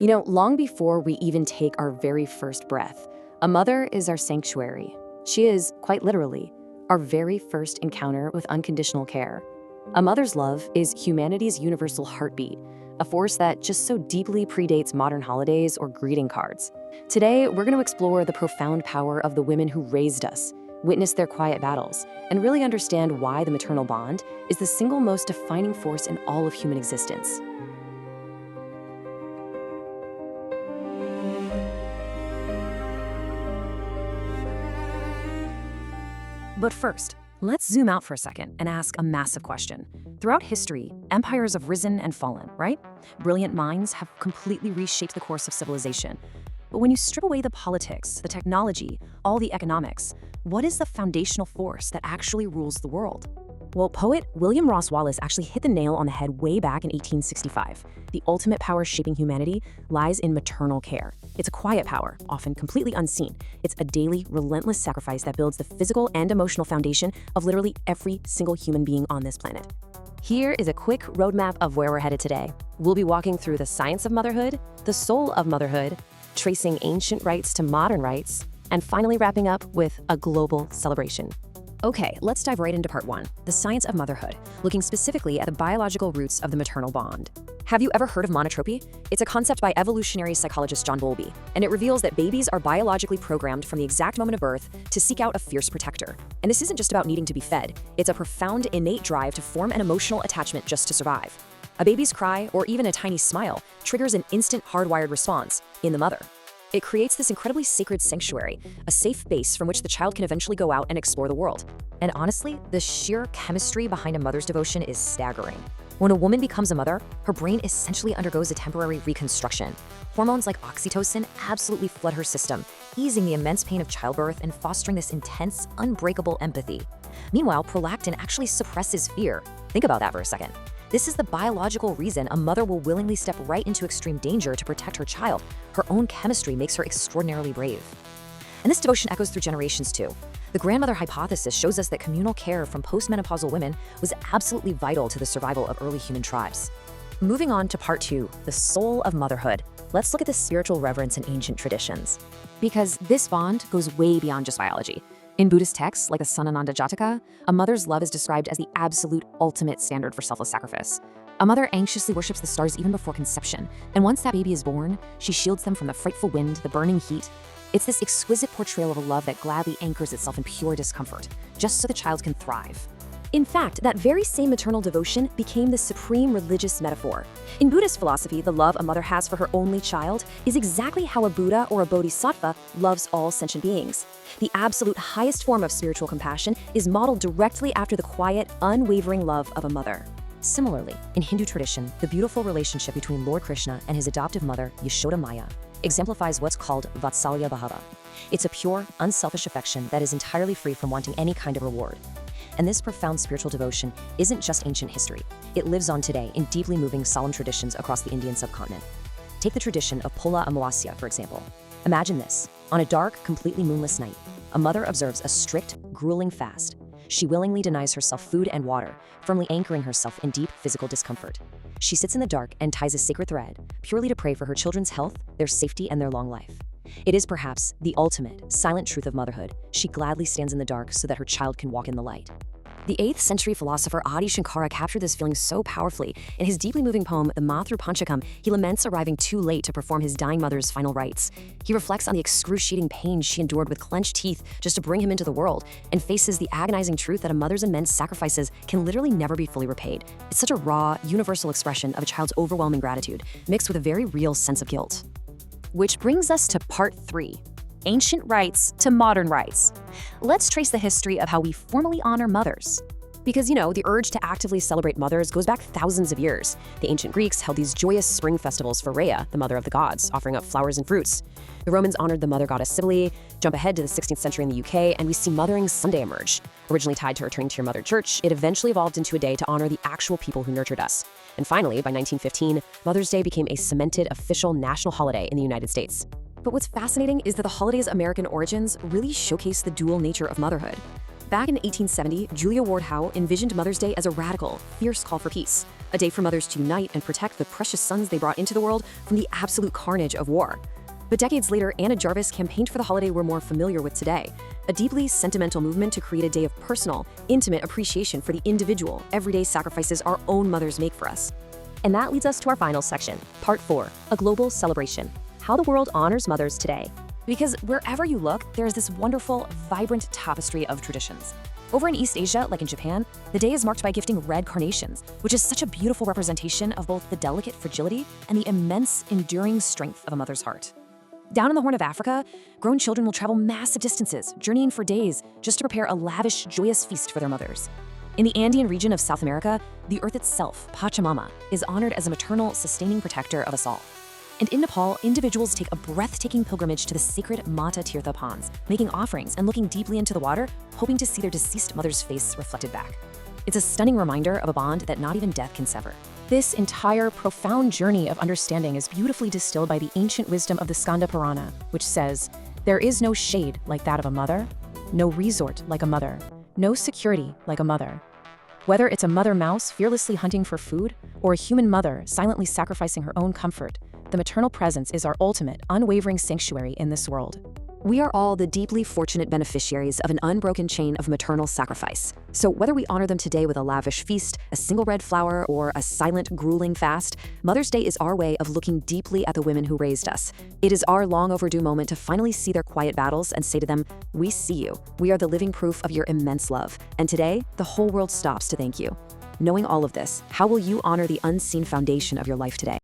Long before we even take our very first breath, a mother is our sanctuary. She is, quite literally, our very first encounter with unconditional care. A mother's love is humanity's universal heartbeat, a force that just so deeply predates modern holidays or greeting cards. Today, we're going to explore the profound power of the women who raised us, witness their quiet battles, and really understand why the maternal bond is the single most defining force in all of human existence. But first, let's zoom out for a second and ask a massive question. Throughout history, empires have risen and fallen, right? Brilliant minds have completely reshaped the course of civilization. But when you strip away the politics, the technology, all the economics, what is the foundational force that actually rules the world? Well, poet William Ross Wallace actually hit the nail on the head way back in 1865. The ultimate power shaping humanity lies in maternal care. It's a quiet power, often completely unseen. It's a daily, relentless sacrifice that builds the physical and emotional foundation of literally every single human being on this planet. Here is a quick roadmap of where we're headed today. We'll be walking through the science of motherhood, the soul of motherhood, tracing ancient rites to modern rites, and finally wrapping up with a global celebration. Okay, let's dive right into part one, the science of motherhood, looking specifically at the biological roots of the maternal bond. Have you ever heard of monotropy? It's a concept by evolutionary psychologist John Bowlby, and it reveals that babies are biologically programmed from the exact moment of birth to seek out a fierce protector. And this isn't just about needing to be fed, it's a profound innate drive to form an emotional attachment just to survive. A baby's cry, or even a tiny smile, triggers an instant hardwired response in the mother. It creates this incredibly sacred sanctuary, a safe base from which the child can eventually go out and explore the world. And honestly, the sheer chemistry behind a mother's devotion is staggering. When a woman becomes a mother, her brain essentially undergoes a temporary reconstruction. Hormones like oxytocin absolutely flood her system, easing the immense pain of childbirth and fostering this intense, unbreakable empathy. Meanwhile, prolactin actually suppresses fear. Think about that for a second. This is the biological reason a mother will willingly step right into extreme danger to protect her child. Her own chemistry makes her extraordinarily brave. And this devotion echoes through generations too. The grandmother hypothesis shows us that communal care from postmenopausal women was absolutely vital to the survival of early human tribes. Moving on to part two, the soul of motherhood. Let's look at the spiritual reverence in ancient traditions. Because this bond goes way beyond just biology. In Buddhist texts, like the Sanananda Jataka, a mother's love is described as the absolute ultimate standard for selfless sacrifice. A mother anxiously worships the stars even before conception, and once that baby is born, she shields them from the frightful wind, the burning heat. It's this exquisite portrayal of a love that gladly anchors itself in pure discomfort, just so the child can thrive. In fact, that very same maternal devotion became the supreme religious metaphor. In Buddhist philosophy, the love a mother has for her only child is exactly how a Buddha or a Bodhisattva loves all sentient beings. The absolute highest form of spiritual compassion is modeled directly after the quiet, unwavering love of a mother. Similarly, in Hindu tradition, the beautiful relationship between Lord Krishna and his adoptive mother, Yashoda Maya, exemplifies what's called Vatsalya Bhava. It's a pure, unselfish affection that is entirely free from wanting any kind of reward. And this profound spiritual devotion isn't just ancient history. It lives on today in deeply moving, solemn traditions across the Indian subcontinent. Take the tradition of Pola Amavasya, for example. Imagine this. On a dark, completely moonless night, a mother observes a strict, grueling fast. She willingly denies herself food and water, firmly anchoring herself in deep physical discomfort. She sits in the dark and ties a sacred thread, purely to pray for her children's health, their safety, and their long life. It is perhaps the ultimate, silent truth of motherhood. She gladly stands in the dark so that her child can walk in the light. The 8th century philosopher Adi Shankara captured this feeling so powerfully. In his deeply moving poem, the Matru Panchakam, he laments arriving too late to perform his dying mother's final rites. He reflects on the excruciating pain she endured with clenched teeth just to bring him into the world, and faces the agonizing truth that a mother's immense sacrifices can literally never be fully repaid. It's such a raw, universal expression of a child's overwhelming gratitude, mixed with a very real sense of guilt. Which brings us to part 3. Ancient rites to modern rites. Let's trace the history of how we formally honor mothers. Because, the urge to actively celebrate mothers goes back thousands of years. The ancient Greeks held these joyous spring festivals for Rhea, the mother of the gods, offering up flowers and fruits. The Romans honored the mother goddess Cybele. Jump ahead to the 16th century in the UK, and we see Mothering Sunday emerge. Originally tied to returning to your mother church, it eventually evolved into a day to honor the actual people who nurtured us. And finally, by 1915, Mother's Day became a cemented official national holiday in the United States. But what's fascinating is that the holiday's American origins really showcase the dual nature of motherhood. Back in 1870, Julia Ward Howe envisioned Mother's Day as a radical, fierce call for peace. a day for mothers to unite and protect the precious sons they brought into the world from the absolute carnage of war. But decades later, Anna Jarvis campaigned for the holiday we're more familiar with today, a deeply sentimental movement to create a day of personal, intimate appreciation for the individual, everyday sacrifices our own mothers make for us. And that leads us to our final section, Part 4, A Global Celebration, How the World Honors Mothers Today. Because wherever you look, there is this wonderful, vibrant tapestry of traditions. Over in East Asia, like in Japan, the day is marked by gifting red carnations, which is such a beautiful representation of both the delicate fragility and the immense, enduring strength of a mother's heart. Down in the Horn of Africa, grown children will travel massive distances, journeying for days just to prepare a lavish, joyous feast for their mothers. In the Andean region of South America, the earth itself, Pachamama, is honored as a maternal, sustaining protector of us all. And in Nepal, individuals take a breathtaking pilgrimage to the sacred Mata Tirtha ponds, making offerings and looking deeply into the water, hoping to see their deceased mother's face reflected back. It's a stunning reminder of a bond that not even death can sever. This entire profound journey of understanding is beautifully distilled by the ancient wisdom of the Skanda Purana, which says, "There is no shade like that of a mother, no resort like a mother, no security like a mother." Whether it's a mother mouse fearlessly hunting for food or a human mother silently sacrificing her own comfort, the maternal presence is our ultimate, unwavering sanctuary in this world. We are all the deeply fortunate beneficiaries of an unbroken chain of maternal sacrifice. So whether we honor them today with a lavish feast, a single red flower, or a silent, grueling fast, Mother's Day is our way of looking deeply at the women who raised us. It is our long overdue moment to finally see their quiet battles and say to them, "We see you. We are the living proof of your immense love. And today, the whole world stops to thank you." Knowing all of this, how will you honor the unseen foundation of your life today?